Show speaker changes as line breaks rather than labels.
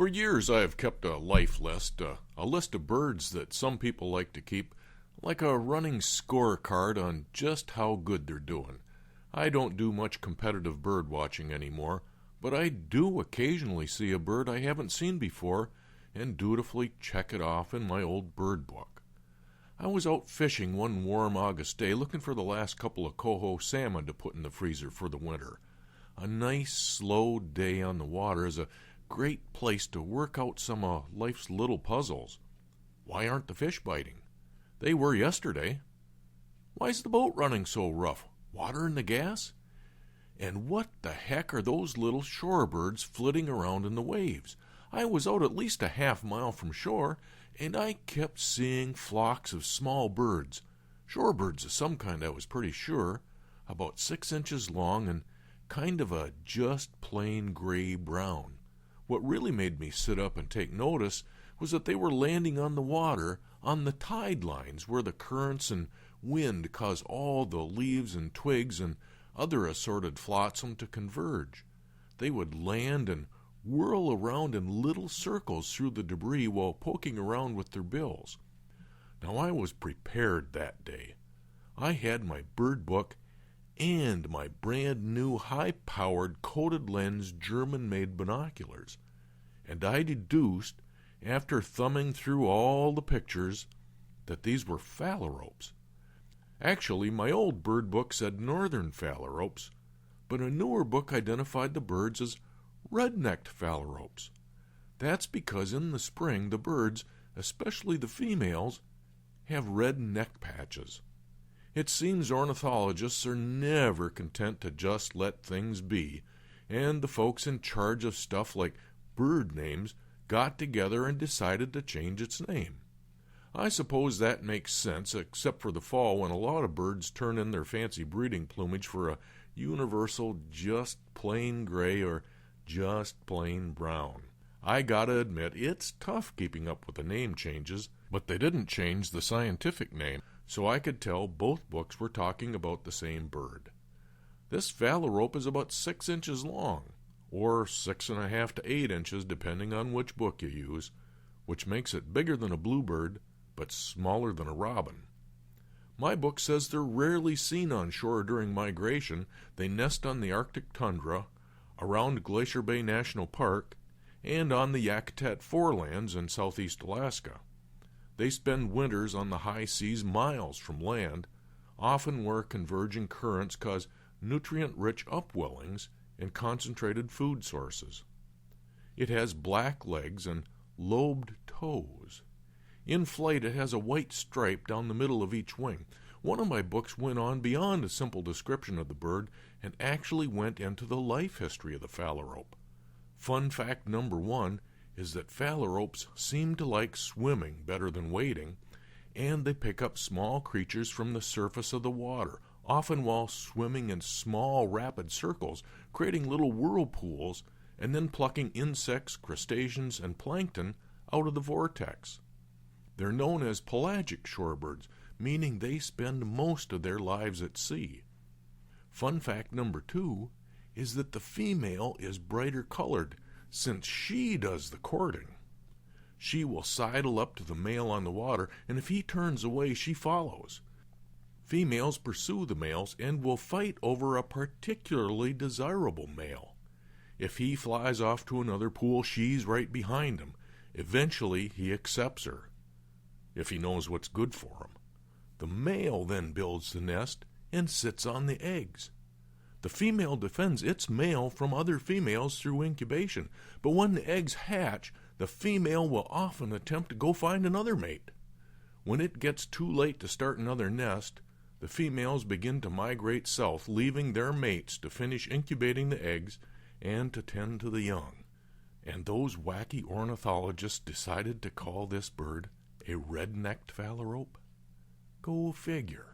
For years I have kept a life list, a list of birds that some people like to keep, like a running scorecard on just how good they're doing. I don't do much competitive bird watching anymore, but I do occasionally see a bird I haven't seen before and dutifully check it off in my old bird book. I was out fishing one warm August day looking for the last couple of coho salmon to put in the freezer for the winter. A nice, slow day on the water is a great place to work out some of life's little puzzles. Why aren't the fish biting? They were yesterday. Why's the boat running so rough? Water in the gas? And what the heck are those little shorebirds flitting around in the waves? I was out at least a half mile from shore, and I kept seeing flocks of small birds. Shorebirds of some kind, I was pretty sure, about 6 inches long and kind of a just plain gray-brown. What really made me sit up and take notice was that they were landing on the water on the tide lines where the currents and wind cause all the leaves and twigs and other assorted flotsam to converge. They would land and whirl around in little circles through the debris while poking around with their bills. Now I was prepared that day. I had my bird book and my brand new high-powered coated lens German-made binoculars, and I deduced, after thumbing through all the pictures, that these were phalaropes. Actually, my old bird book said northern phalaropes, but a newer book identified the birds as red-necked phalaropes. That's because in the spring the birds, especially the females, have red neck patches. It seems ornithologists are never content to just let things be, and the folks in charge of stuff like bird names got together and decided to change its name. I suppose that makes sense, except for the fall when a lot of birds turn in their fancy breeding plumage for a universal just plain gray or just plain brown. I gotta admit, it's tough keeping up with the name changes, but they didn't change the scientific name, so I could tell both books were talking about the same bird. This phalarope is about 6 inches long, or 6.5 to 8 inches depending on which book you use, which makes it bigger than a bluebird, but smaller than a robin. My book says they're rarely seen on shore during migration. They nest on the Arctic tundra, around Glacier Bay National Park, and on the Yakutat forelands in southeast Alaska. They spend winters on the high seas miles from land, often where converging currents cause nutrient-rich upwellings and concentrated food sources. It has black legs and lobed toes. In flight, it has a white stripe down the middle of each wing. One of my books went on beyond a simple description of the bird and actually went into the life history of the phalarope. Fun fact number 1 is that phalaropes seem to like swimming better than wading, and they pick up small creatures from the surface of the water, often while swimming in small rapid circles, creating little whirlpools, and then plucking insects, crustaceans, and plankton out of the vortex. They're known as pelagic shorebirds, meaning they spend most of their lives at sea. Fun fact number 2 is that the female is brighter colored, since she does the courting. She will sidle up to the male on the water, and if he turns away, she follows. Females pursue the males and will fight over a particularly desirable male. If he flies off to another pool, she's right behind him. Eventually, he accepts her, if he knows what's good for him. The male then builds the nest and sits on the eggs. The female defends its male from other females through incubation, but when the eggs hatch, the female will often attempt to go find another mate. When it gets too late to start another nest, the females begin to migrate south, leaving their mates to finish incubating the eggs and to tend to the young. And those wacky ornithologists decided to call this bird a red-necked phalarope? Go figure.